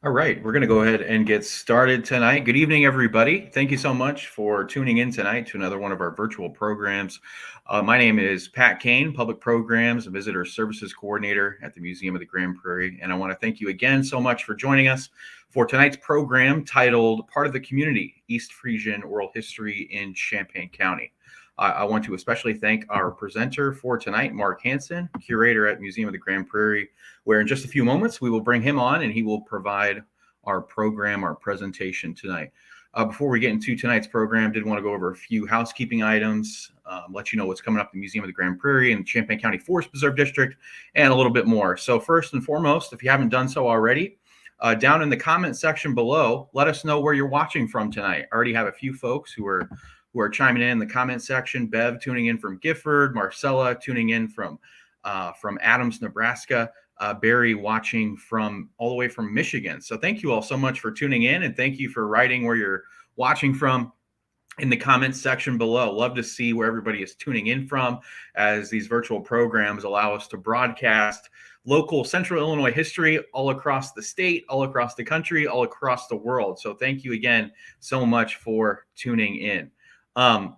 All right, we're going to go ahead and get started tonight. Good evening, everybody. Thank you so much for tuning in tonight to another one of our virtual programs. My name is Pat Kane, Public Programs and Visitor Services Coordinator at the Museum of the Grand Prairie. And I want to thank you again so much for joining us for tonight's program titled Part of the Community, East Frisian Oral History in Champaign County. I want to especially thank our presenter for tonight, Mark Hanson, Curator at Museum of the Grand Prairie, where in just a few moments we will bring him on and he will provide our program, our presentation tonight. Before we get into tonight's program, did want to go over a few housekeeping items, let you know what's coming up at the Museum of the Grand Prairie and Champaign County Forest Preserve District, and a little bit more. So first and foremost, if you haven't done so already, down in the comment section below, let us know where you're watching from tonight. I already have a few folks who are chiming in the comment section. Bev tuning in from Gifford, Marcella tuning in from Adams, Nebraska, Barry watching from all the way from Michigan. So thank you all so much for tuning in, and thank you for writing where you're watching from in the comments section below. Love to see where everybody is tuning in from, as these virtual programs allow us to broadcast local Central Illinois history all across the state, all across the country, all across the world. So thank you again so much for tuning in. So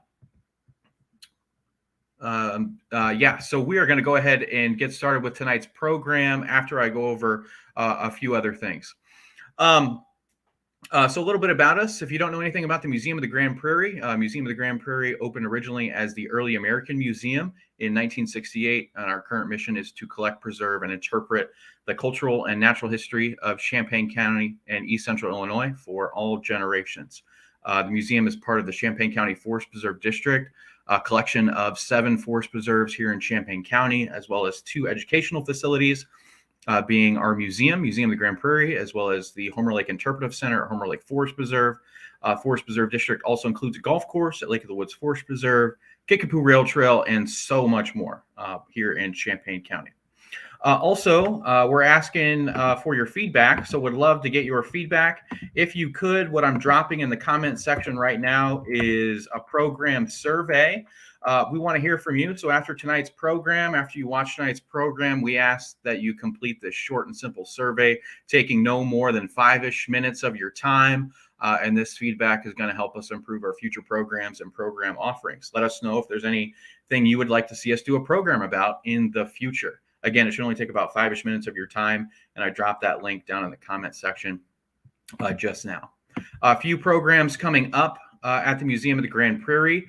we are going to go ahead and get started with tonight's program after I go over a few other things. So a little bit about us. If you don't know anything about the Museum of the Grand Prairie, Museum of the Grand Prairie opened originally as the Early American Museum in 1968, and our current mission is to collect, preserve, and interpret the cultural and natural history of Champaign County and East Central Illinois for all generations. The museum is part of the Champaign County Forest Preserve District, a collection of 7 forest preserves here in Champaign County, as well as 2 educational facilities, being our Museum of the Grand Prairie, as well as the Homer Lake Interpretive Center at Homer Lake Forest Preserve. Forest Preserve District also includes a golf course at Lake of the Woods Forest Preserve, Kickapoo Rail Trail, and so much more here in Champaign County. We're asking for your feedback, so would love to get your feedback. If you could, what I'm dropping in the comment section right now is a program survey. We want to hear from you. So after tonight's program, after you watch tonight's program, we ask that you complete this short and simple survey, taking no more than 5-ish minutes of your time. And this feedback is going to help us improve our future programs and program offerings. Let us know if there's anything you would like to see us do a program about in the future. Again, it should only take about 5-ish minutes of your time, and I dropped that link down in the comment section just now. A few programs coming up at the Museum of the Grand Prairie.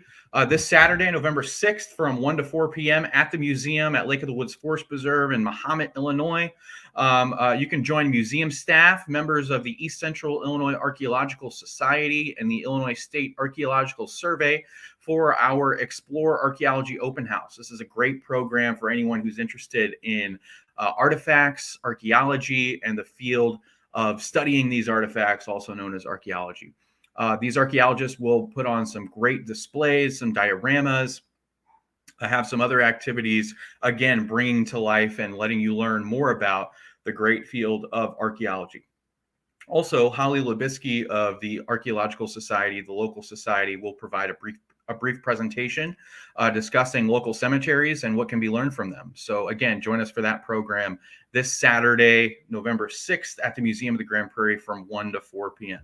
This Saturday, November 6th, from 1 to 4 p.m. at the museum at Lake of the Woods Forest Preserve in Mahomet, Illinois. You can join museum staff, members of the East Central Illinois Archaeological Society, and the Illinois State Archaeological Survey for our Explore Archaeology Open House. This is a great program for anyone who's interested in artifacts, archaeology, and the field of studying these artifacts, also known as archaeology. These archaeologists will put on some great displays, some dioramas, have some other activities, again, bringing to life and letting you learn more about the great field of archaeology. Also, Holly Lubisky of the Archaeological Society, the local society, will provide a brief presentation discussing local cemeteries and what can be learned from them. So again, join us for that program this Saturday, November 6th at the Museum of the Grand Prairie from 1 to 4 p.m.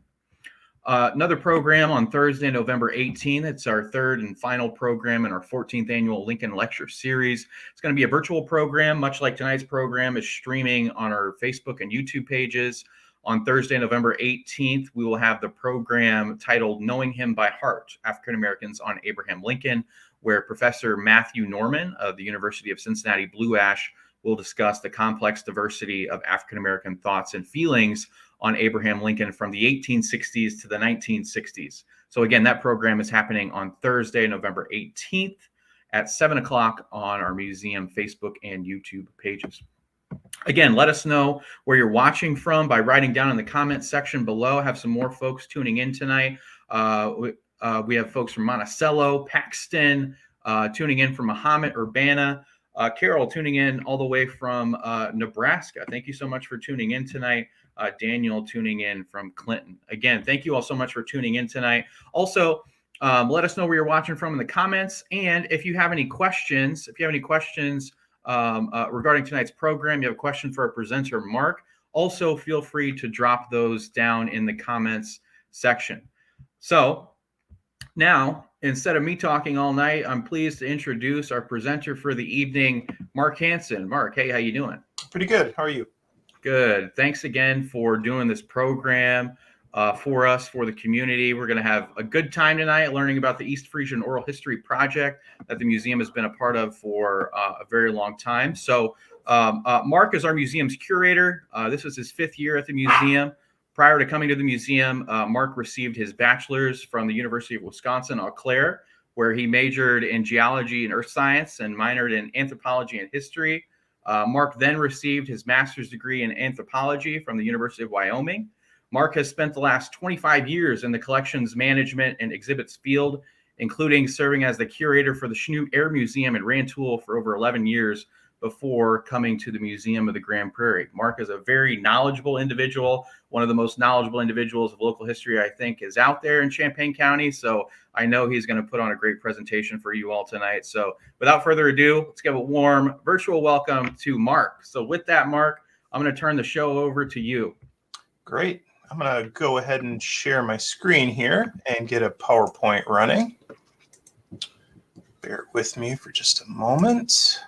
Another program on Thursday, November 18th. It's our third and final program in our 14th annual Lincoln Lecture Series. It's going to be a virtual program, much like tonight's program is streaming on our Facebook and YouTube pages. On Thursday, November 18th, we will have the program titled Knowing Him by Heart, African Americans on Abraham Lincoln, where Professor Matthew Norman of the University of Cincinnati Blue Ash will discuss the complex diversity of African American thoughts and feelings on Abraham Lincoln from the 1860s to the 1960s. So again, that program is happening on Thursday, November 18th at 7 o'clock on our museum Facebook and YouTube pages. Again, let us know where you're watching from by writing down in the comment section below. I have some more folks tuning in tonight. We have folks from Monticello, Paxton, tuning in from Mahomet, Urbana. Carol tuning in all the way from Nebraska. Thank you so much for tuning in tonight. Daniel tuning in from Clinton. Again, thank you all so much for tuning in tonight. Also, let us know where you're watching from in the comments. And if you have any questions, regarding tonight's program, you have a question for our presenter, Mark, also feel free to drop those down in the comments section. So now, instead of me talking all night, I'm pleased to introduce our presenter for the evening, Mark Hanson. Mark, hey, how you doing? Pretty good. How are you? Good. Thanks again for doing this program for us, for the community. We're going to have a good time tonight learning about the East Frisian Oral History project that the museum has been a part of for a very long time. So Mark is our museum's curator. This was his 5th year at the museum. Prior to coming to the museum, Mark received his bachelor's from the University of Wisconsin, Eau Claire, where he majored in geology and earth science and minored in anthropology and history. Mark then received his master's degree in anthropology from the University of Wyoming. Mark has spent the last 25 years in the collections management and exhibits field, including serving as the curator for the Chanute Air Museum in Rantoul for over 11 years before coming to the Museum of the Grand Prairie. Mark is a very knowledgeable individual, one of the most knowledgeable individuals of local history, I think, is out there in Champaign County. So I know he's going to put on a great presentation for you all tonight. So without further ado, let's give a warm virtual welcome to Mark. So with that, Mark, I'm going to turn the show over to you. Great. I'm going to go ahead and share my screen here and get a PowerPoint running. Bear with me for just a moment.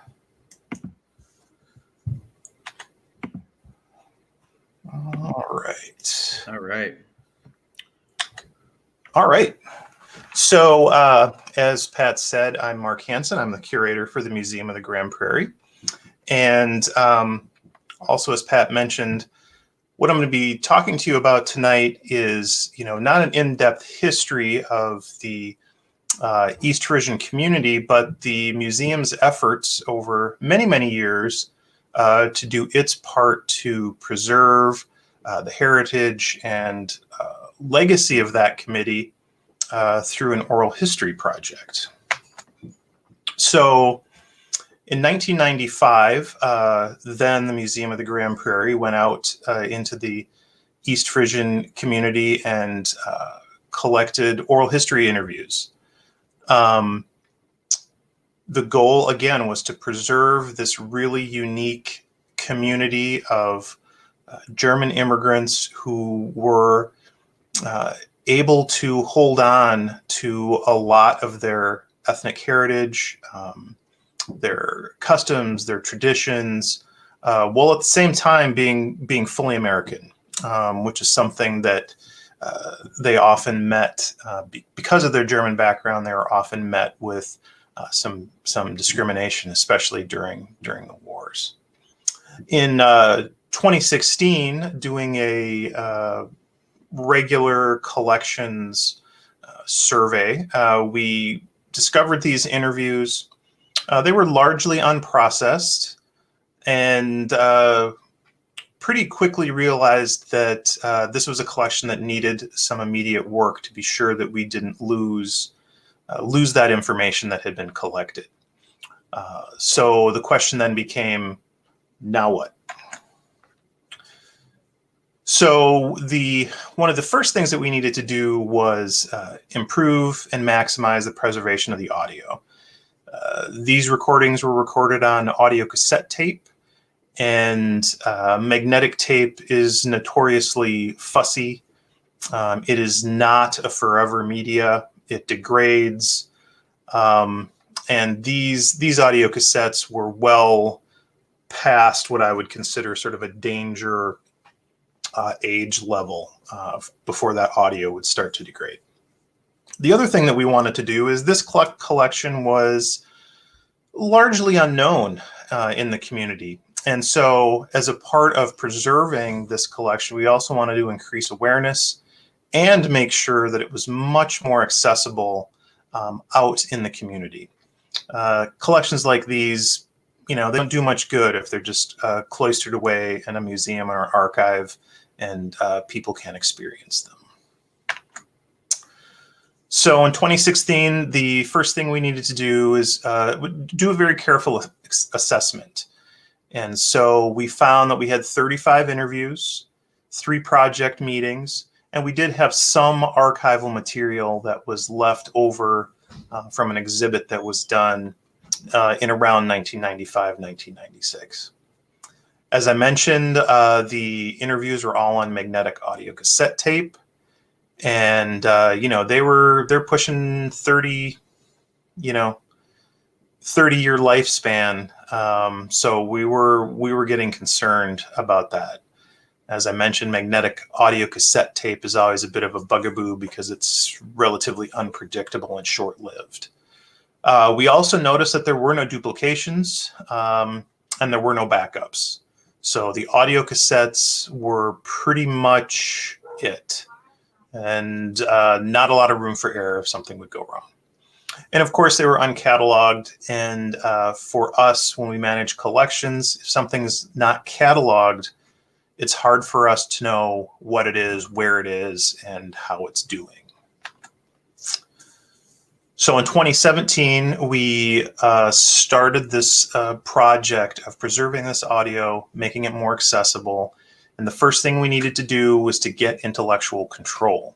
All right. So as Pat said, I'm Mark Hanson. I'm the curator for the Museum of the Grand Prairie. And also, as Pat mentioned, what I'm going to be talking to you about tonight is, not an in-depth history of the East Frisian community, but the museum's efforts over many, many years to do its part to preserve the heritage and legacy of that committee through an oral history project. So in 1995, then the Museum of the Grand Prairie went out into the East Frisian community and collected oral history interviews. The goal, again, was to preserve this really unique community of German immigrants who were able to hold on to a lot of their ethnic heritage, their customs, their traditions, while at the same time being fully American, which is something that they often met because of their German background. They were often met with some discrimination, especially during the wars. In 2016, doing a regular collections survey, we discovered these interviews. They were largely unprocessed, and pretty quickly realized that this was a collection that needed some immediate work to be sure that we didn't lose that information that had been collected. So the question then became, now what? So one of the first things that we needed to do was improve and maximize the preservation of the audio. These recordings were recorded on audio cassette tape, and magnetic tape is notoriously fussy. It is not a forever media. It degrades. And these audio cassettes were well past what I would consider sort of a danger age level before that audio would start to degrade. The other thing that we wanted to do is this collection was largely unknown in the community. And so as a part of preserving this collection, we also wanted to increase awareness and make sure that it was much more accessible out in the community. Collections like these, they don't do much good if they're just cloistered away in a museum or archive and people can't experience them. So in 2016, the first thing we needed to do is do a very careful assessment. And so we found that we had 35 interviews, 3 project meetings, and we did have some archival material that was left over from an exhibit that was done in around 1995, 1996. As I mentioned, the interviews were all on magnetic audio cassette tape, and they're pushing 30, 30-year lifespan. So we were getting concerned about that. As I mentioned, magnetic audio cassette tape is always a bit of a bugaboo because it's relatively unpredictable and short-lived. We also noticed that there were no duplications, and there were no backups. So the audio cassettes were pretty much it, and not a lot of room for error if something would go wrong. And of course, they were uncatalogued. And for us, when we manage collections, if something's not cataloged, it's hard for us to know what it is, where it is, and how it's doing. So in 2017, we started this project of preserving this audio, making it more accessible. And the first thing we needed to do was to get intellectual control.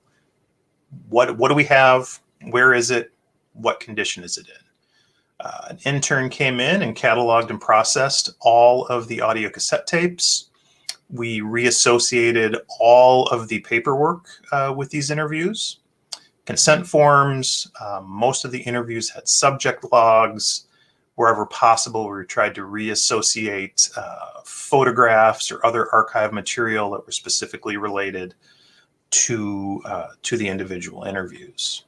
What do we have? Where is it? What condition is it in? An intern came in and cataloged and processed all of the audio cassette tapes. We reassociated all of the paperwork with these interviews. Consent forms, most of the interviews had subject logs. Wherever possible, we tried to reassociate photographs or other archive material that were specifically related to the individual interviews.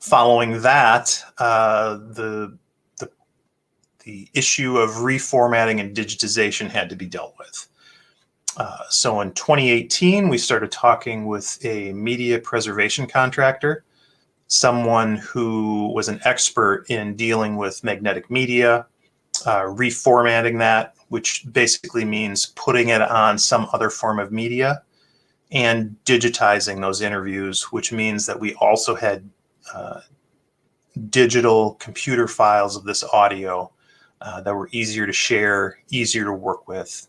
Following that, the issue of reformatting and digitization had to be dealt with. So in 2018, we started talking with a media preservation contractor, someone who was an expert in dealing with magnetic media, reformatting that, which basically means putting it on some other form of media, and digitizing those interviews, which means that we also had digital computer files of this audio that were easier to share, easier to work with.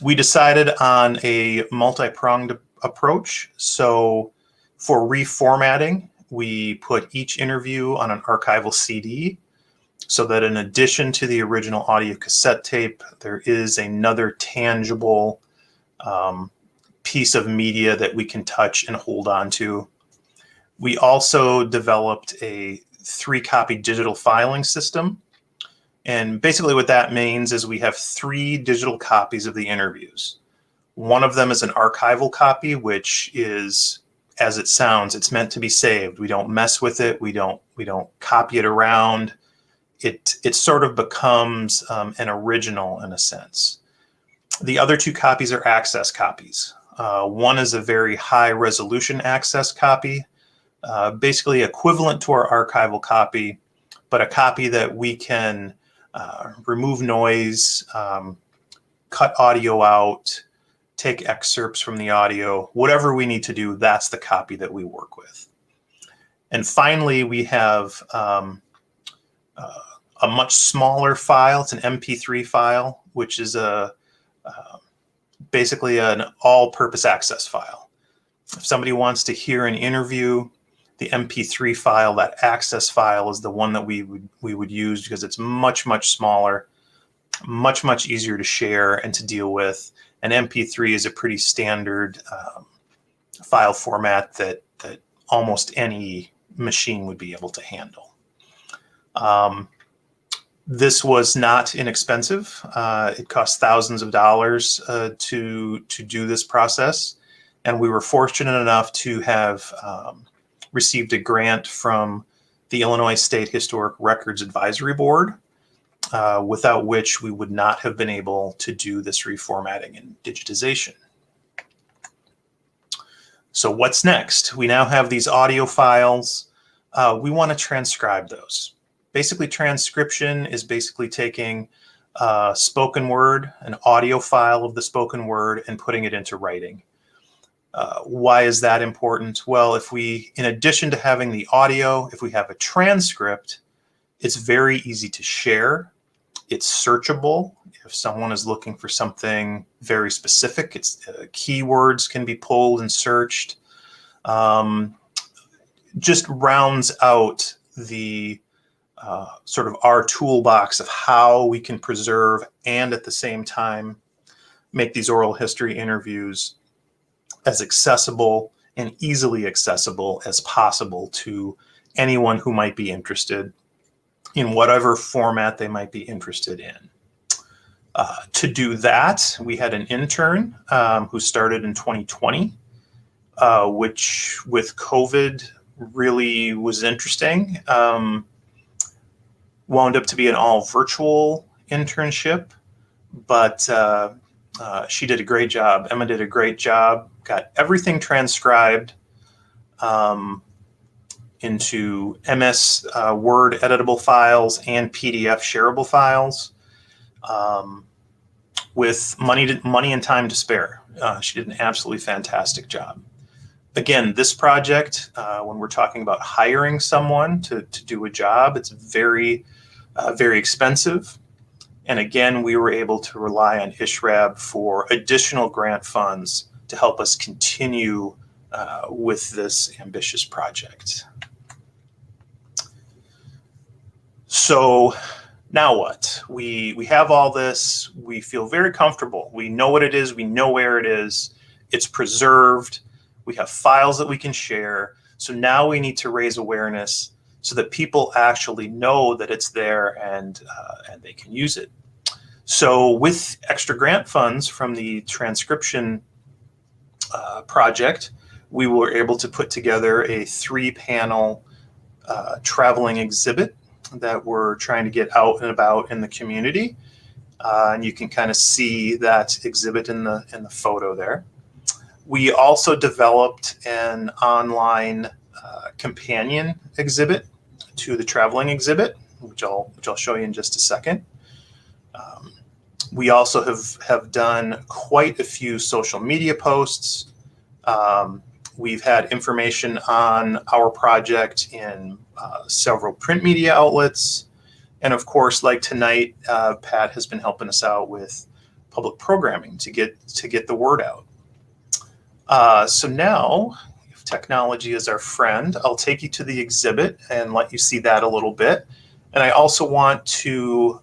We decided on a multi-pronged approach. So for reformatting, we put each interview on an archival CD so that in addition to the original audio cassette tape, there is another tangible piece of media that we can touch and hold on to. We also developed a 3-copy digital filing system. And basically what that means is we have 3 digital copies of the interviews. One of them is an archival copy, which is, as it sounds, it's meant to be saved. We don't mess with it. We don't copy it around. It sort of becomes an original in a sense. The other 2 copies are access copies. One is a very high resolution access copy, basically equivalent to our archival copy, but a copy that we can remove noise, cut audio out, take excerpts from the audio, whatever we need to do, that's the copy that we work with. And finally, we have a much smaller file. It's an MP3 file, which is basically an all-purpose access file. If somebody wants to hear an interview, the MP3 file, that access file, is the one that we would use because it's much smaller, much easier to share and to deal with. And MP3 is a pretty standard file format that almost any machine would be able to handle. This was not inexpensive. It cost thousands of dollars to do this process, and we were fortunate enough to have received a grant from the Illinois State Historic Records Advisory Board, without which we would not have been able to do this reformatting and digitization. So what's next? We now have these audio files. We want to transcribe those. Basically, transcription is basically taking spoken word, an audio file of the spoken word, and putting it into writing. Why is that important? Well, if we, in addition to having the audio, if we have a transcript, it's very easy to share. It's searchable. If someone is looking for something very specific, keywords can be pulled and searched. Just rounds out the sort of our toolbox of how we can preserve and at the same time make these oral history interviews as accessible and easily accessible as possible to anyone who might be interested in whatever format they might be interested in. To do that, we had an intern who started in 2020, which with COVID really was interesting. Wound up to be an all virtual internship, but she did a great job. Emma did a great job, got everything transcribed into MS Word editable files and PDF shareable files with money and time to spare. She did an absolutely fantastic job. Again, this project, when we're talking about hiring someone to do a job, it's very, very expensive. And again, we were able to rely on ISHRAB for additional grant funds to help us continue with this ambitious project. So now what? We have all this. We feel very comfortable. We know what it is. We know where it is. It's preserved. We have files that we can share. So now we need to raise awareness so that people actually know that it's there and they can use it. So with extra grant funds from the transcription project, we were able to put together a 3-panel traveling exhibit that we're trying to get out and about in the community. And you can kind of see that exhibit in the photo there. We also developed an online companion exhibit to the traveling exhibit, which I'll show you in just a second. We also have done quite a few social media posts. We've had information on our project in several print media outlets. And of course, like tonight, Pat has been helping us out with public programming to get the word out. So now, if technology is our friend, I'll take you to the exhibit and let you see that a little bit. And I also want to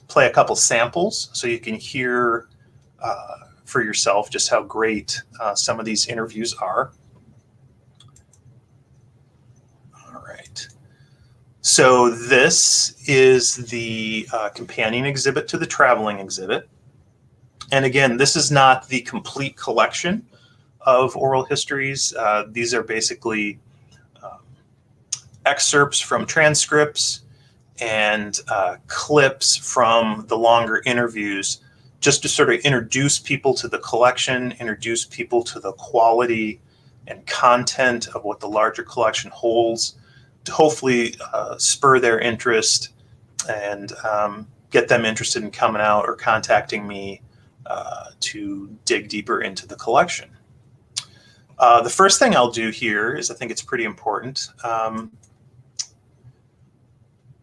play a couple samples so you can hear for yourself just how great some of these interviews are. All right. So this is the companion exhibit to the traveling exhibit. And again, this is not the complete collection of oral histories. These are basically excerpts from transcripts and clips from the longer interviews, just to sort of introduce people to the collection, introduce people to the quality and content of what the larger collection holds, to hopefully spur their interest and get them interested in coming out or contacting me to dig deeper into the collection. The first thing I'll do here is, I think it's pretty important.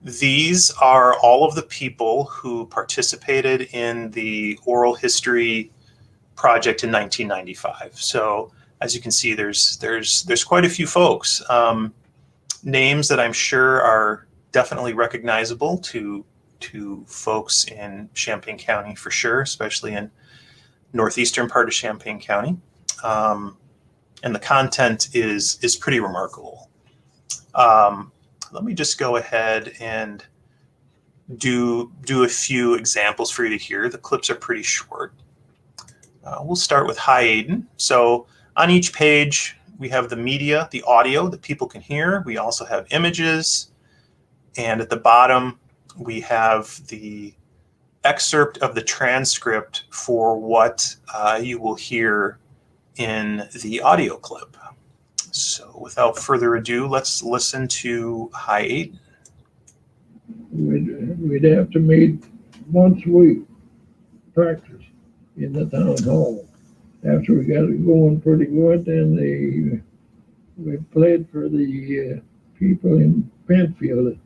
These are all of the people who participated in the oral history project in 1995. So as you can see, there's quite a few folks. Names that I'm sure are definitely recognizable to folks in Champaign County for sure, especially in northeastern part of Champaign County. And the content is pretty remarkable. Let me just go ahead and do a few examples for you to hear. The clips are pretty short. We'll start with Hi Aiden. So on each page, we have the media, the audio that people can hear. We also have images. And at the bottom, we have the excerpt of the transcript for what you will hear in the audio clip. So without further ado, let's listen to Hi Aiden. We'd have to meet once a week, practice in the town hall. After we got it going pretty good, then we played for the people in Penfield.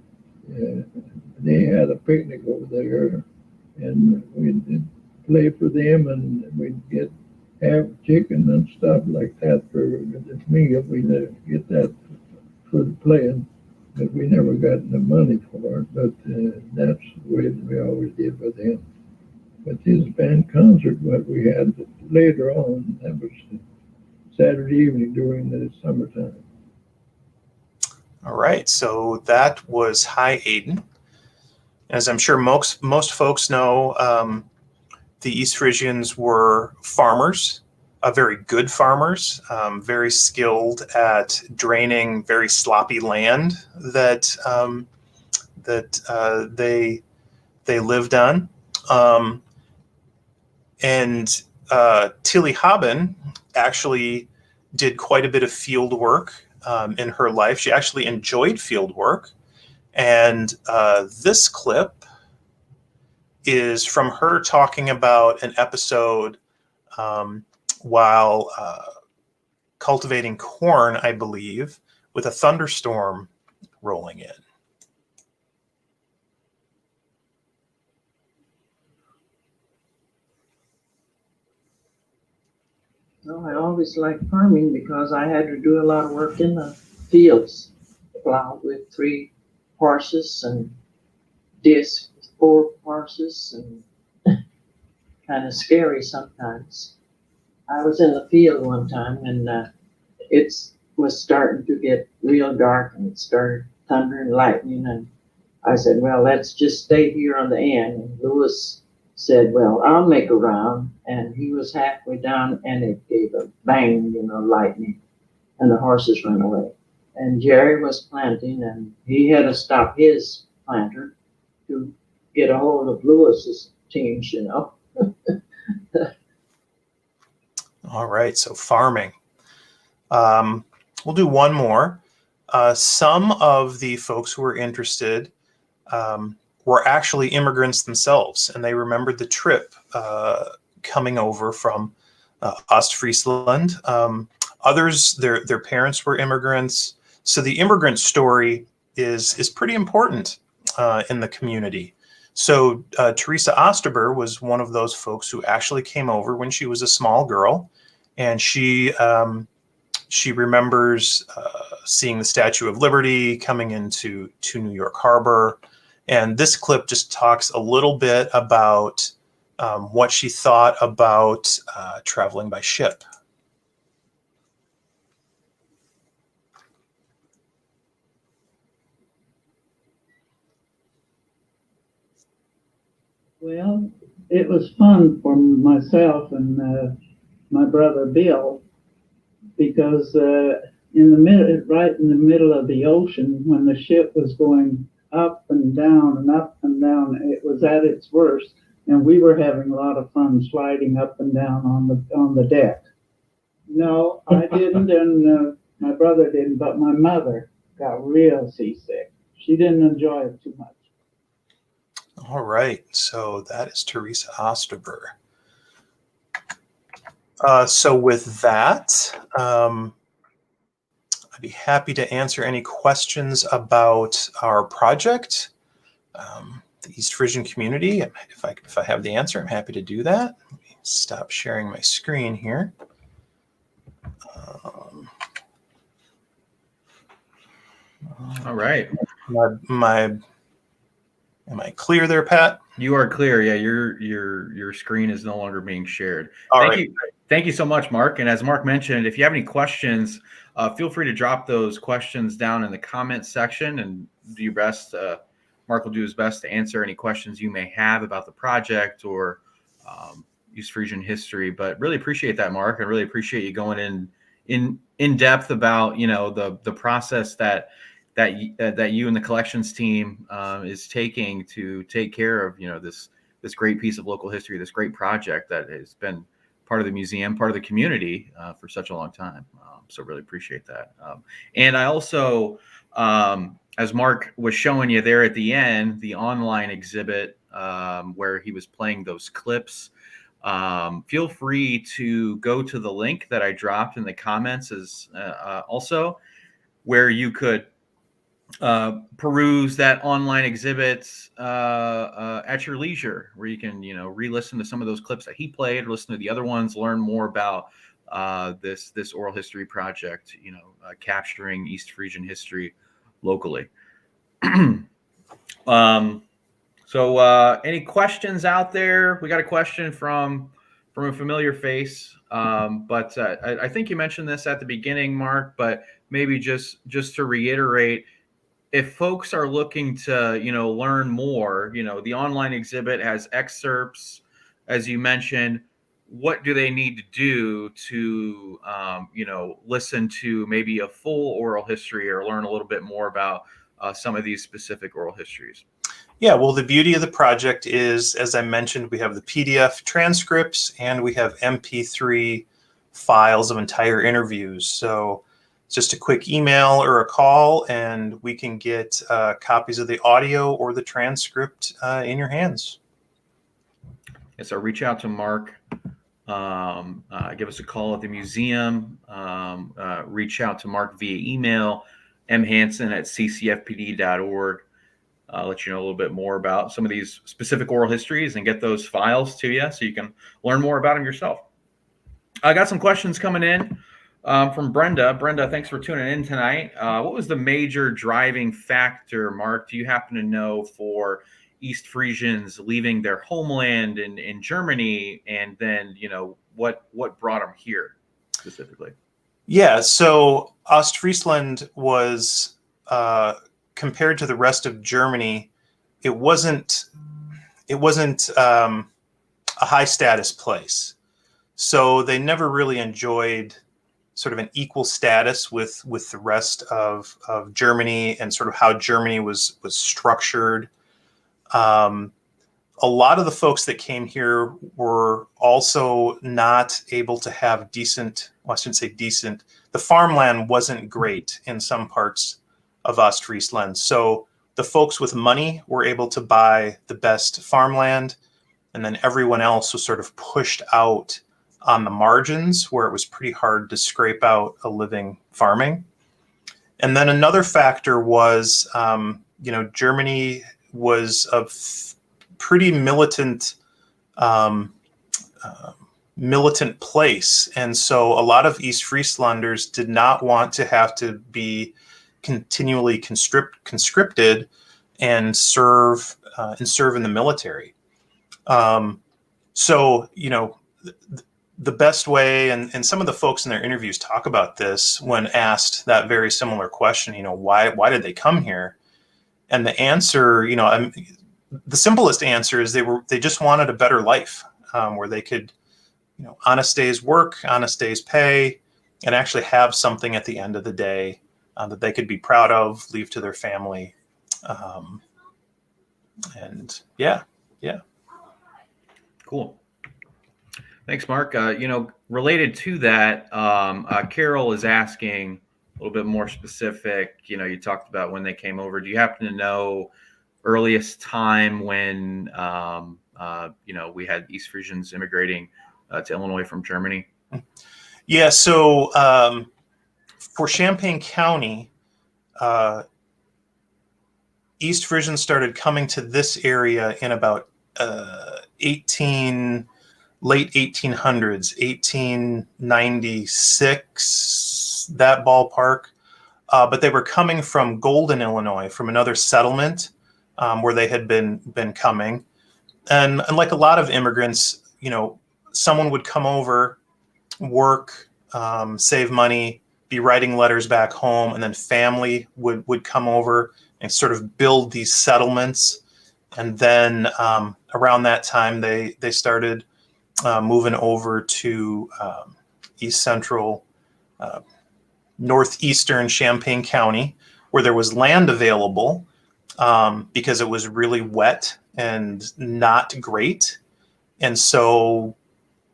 They had a picnic over there, and we'd play for them, and we'd have chicken and stuff like that for the meal. We'd get that for the playing. but we never got the money for it. But that's the way we always did with him. But his band concert, what we had later on, that was Saturday evening during the summertime. All right, so that was Hi Aiden. As I'm sure most folks know, the East Frisians were farmers, very good farmers, very skilled at draining very sloppy land that they lived on. And Tilly Haben actually did quite a bit of field work in her life. She actually enjoyed field work. And this clip is from her talking about an episode while cultivating corn, I believe, with a thunderstorm rolling in. Well, I always liked farming because I had to do a lot of work in the fields, plowed with 3 horses and disc with 4 horses, and kind of scary sometimes. I was in the field one time, and it was starting to get real dark, and it started thundering and lightning, and I said, well, let's just stay here on the end. And Lewis said, well, I'll make a round. And he was halfway down, and it gave a bang, lightning, and the horses ran away. And Jerry was planting, and he had to stop his planter to get a hold of Lewis's teams, All right, so farming. We'll do one more. Some of the folks who were interested were actually immigrants themselves, and they remembered the trip coming over from Ostfriesland. Others, their parents were immigrants. So the immigrant story is pretty important in the community. So Teresa Osterbur was one of those folks who actually came over when she was a small girl, and she remembers seeing the Statue of Liberty coming into New York Harbor. And this clip just talks a little bit about what she thought about traveling by ship. Well, it was fun for myself and my brother Bill, because right in the middle of the ocean, when the ship was going up and down and up and down, it was at its worst, and we were having a lot of fun sliding up and down on the deck. No, I didn't, and my brother didn't, but my mother got real seasick. She didn't enjoy it too much. All right, so that is Teresa Osterbur. So with that, I'd be happy to answer any questions about our project, the East Frisian community. If I have the answer, I'm happy to do that. Let me stop sharing my screen here. All right. Am I clear there, Pat? You are clear. Yeah, your screen is no longer being shared. Thank you so much, Mark. And as Mark mentioned, if you have any questions, feel free to drop those questions down in the comments section and do your best. Mark will do his best to answer any questions you may have about the project or East Frisian history. But really appreciate that, Mark. I really appreciate you going in depth about the process that you and the collections team is taking to take care of this great piece of local history, this great project that has been part of the museum, part of the community for such a long time. So really appreciate that. And I also, as Mark was showing you there at the end, the online exhibit where he was playing those clips. Feel free to go to the link that I dropped in the comments as also where you could peruse that online exhibits at your leisure, where you can re-listen to some of those clips that he played, or listen to the other ones, learn more about this oral history project, capturing East Frisian history locally. Any questions out there? We got a question from a familiar face, but I think you mentioned this at the beginning, Mark. But maybe just to reiterate, if folks are looking to learn more, the online exhibit has excerpts, as you mentioned. What do they need to do to listen to maybe a full oral history or learn a little bit more about some of these specific oral histories? Yeah, well, the beauty of the project is, as I mentioned, we have the PDF transcripts and we have MP3 files of entire interviews. So just a quick email or a call, and we can get copies of the audio or the transcript in your hands. Yeah, so reach out to Mark. Give us a call at the museum. Reach out to Mark via email, mhanson@ccfpd.org. Let you know a little bit more about some of these specific oral histories and get those files to you so you can learn more about them yourself. I got some questions coming in from Brenda. Brenda, thanks for tuning in tonight. What was the major driving factor, Mark, do you happen to know, for East Frisians leaving their homeland in Germany, and then what brought them here specifically? Yeah, so Ostfriesland was compared to the rest of Germany, it wasn't a high status place. So they never really enjoyed sort of an equal status with the rest of Germany and sort of how Germany was structured. A lot of the folks that came here were also not able to have decent, well, I shouldn't say decent, the farmland wasn't great in some parts of Ostfriesland. So the folks with money were able to buy the best farmland, and then everyone else was sort of pushed out on the margins where it was pretty hard to scrape out a living farming. And then another factor was, Germany was a pretty militant place. And so a lot of East Frieslanders did not want to have to be continually conscripted and serve in the military. The best way, and some of the folks in their interviews talk about this when asked that very similar question, why did they come here? And the answer, the simplest answer is they just wanted a better life, where they could, honest days work, honest days pay, and actually have something at the end of the day that they could be proud of, leave to their family. Cool. Thanks, Mark. Related to that, Carol is asking a little bit more specific. You talked about when they came over. Do you happen to know earliest time when we had East Frisians immigrating to Illinois from Germany? Yeah. So for Champaign County, East Frisians started coming to this area in about late 1800s, 1896, that ballpark. But they were coming from Golden, Illinois, from another settlement where they had been coming. And like a lot of immigrants, someone would come over, work, save money, be writing letters back home, and then family would come over and sort of build these settlements. And then around that time, they started moving over to east central, northeastern Champaign County, where there was land available because it was really wet and not great. And so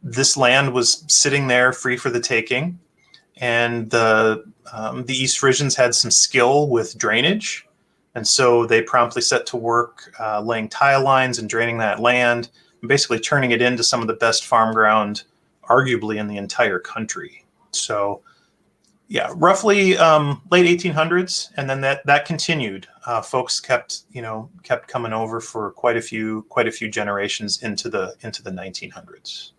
this land was sitting there free for the taking. And the East Frisians had some skill with drainage. And so they promptly set to work laying tile lines and draining that land, and basically turning it into some of the best farm ground, arguably in the entire country. So, yeah, roughly late 1800s, and then that continued. Folks kept coming over for quite a few generations into the 1900s.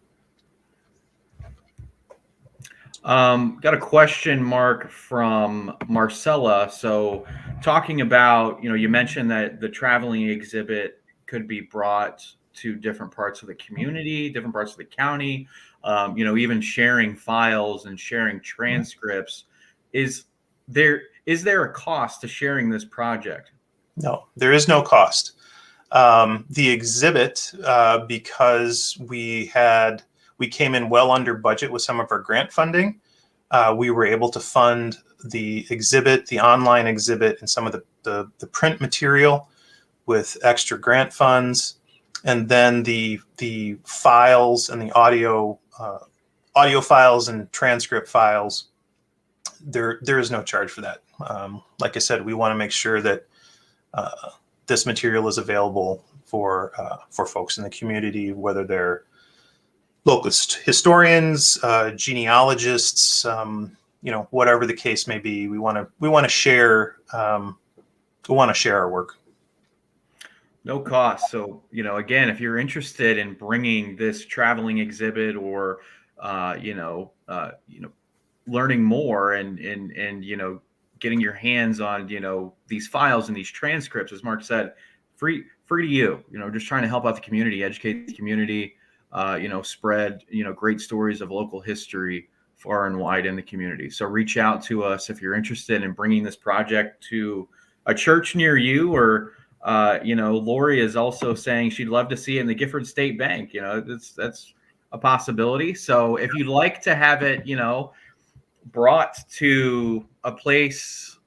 Got a question, Mark, from Marcella. So talking about, you mentioned that the traveling exhibit could be brought to different parts of the community, different parts of the county, even sharing files and sharing transcripts. Is there a cost to sharing this project? No, there is no cost. The exhibit, because we came in well under budget with some of our grant funding, we were able to fund the exhibit, the online exhibit, and some of the print material with extra grant funds. And then the files and the audio files and transcript files, there is no charge for that. Like I said, we want to make sure that this material is available for folks in the community, whether they're local historians, genealogists, whatever the case may be. We want to share our work. No cost. So, again, if you're interested in bringing this traveling exhibit or, learning more and getting your hands on, these files and these transcripts, as Mark said, free to you, just trying to help out the community, educate the community, spread, great stories of local history far and wide in the community. So reach out to us if you're interested in bringing this project to a church near you, or, Lori is also saying she'd love to see it in the Gifford State Bank. That's a possibility. So if you'd like to have it, brought to a place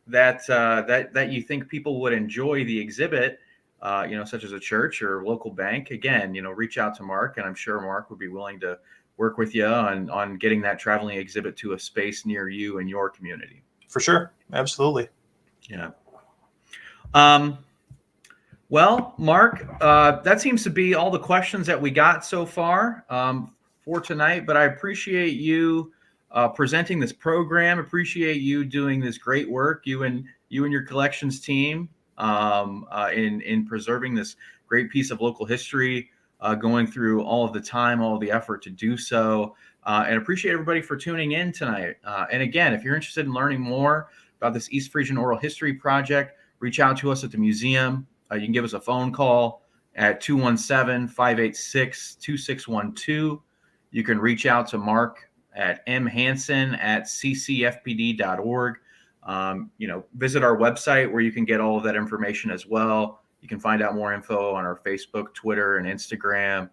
that you think people would enjoy the exhibit, such as a church or local bank, again, reach out to Mark, and I'm sure Mark would be willing to work with you on getting that traveling exhibit to a space near you and your community. For sure. Absolutely. Yeah. Well, Mark, that seems to be all the questions that we got so far for tonight, but I appreciate you presenting this program. Appreciate you doing this great work, you and your collections team, in preserving this great piece of local history, going through all of the time, all of the effort to do so, and appreciate everybody for tuning in tonight. And again, if you're interested in learning more about this East Frisian Oral History project, reach out to us at the museum. You can give us a phone call at 217-586-2612. You can reach out to Mark at mhanson@ccfpd.org. Visit our website where you can get all of that information as well. You can find out more info on our Facebook, Twitter, and Instagram.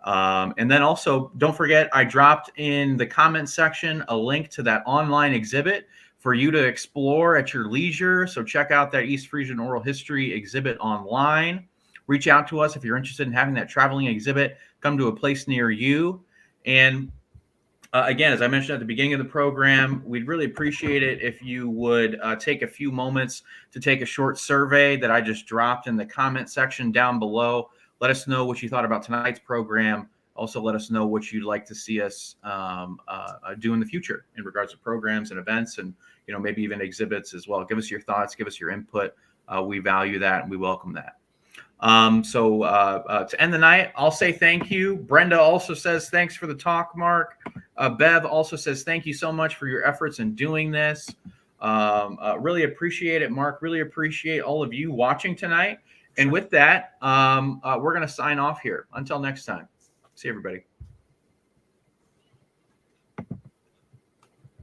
And then also, don't forget, I dropped in the comment section a link to that online exhibit for you to explore at your leisure. So check out that East Frisian Oral History exhibit online. Reach out to us if you're interested in having that traveling exhibit come to a place near you. And again, as I mentioned at the beginning of the program, we'd really appreciate it if you would take a few moments to take a short survey that I just dropped in the comment section down below. Let us know what you thought about tonight's program. Also, let us know what you'd like to see us do in the future in regards to programs and events, and maybe even exhibits as well. Give us your thoughts. Give us your input. We value that and we welcome that. So to end the night, I'll say thank you. Brenda also says thanks for the talk, Mark. Bev also says thank you so much for your efforts in doing this. Really appreciate it, Mark. Really appreciate all of you watching tonight. And with that, we're going to sign off here. Until next time. See everybody.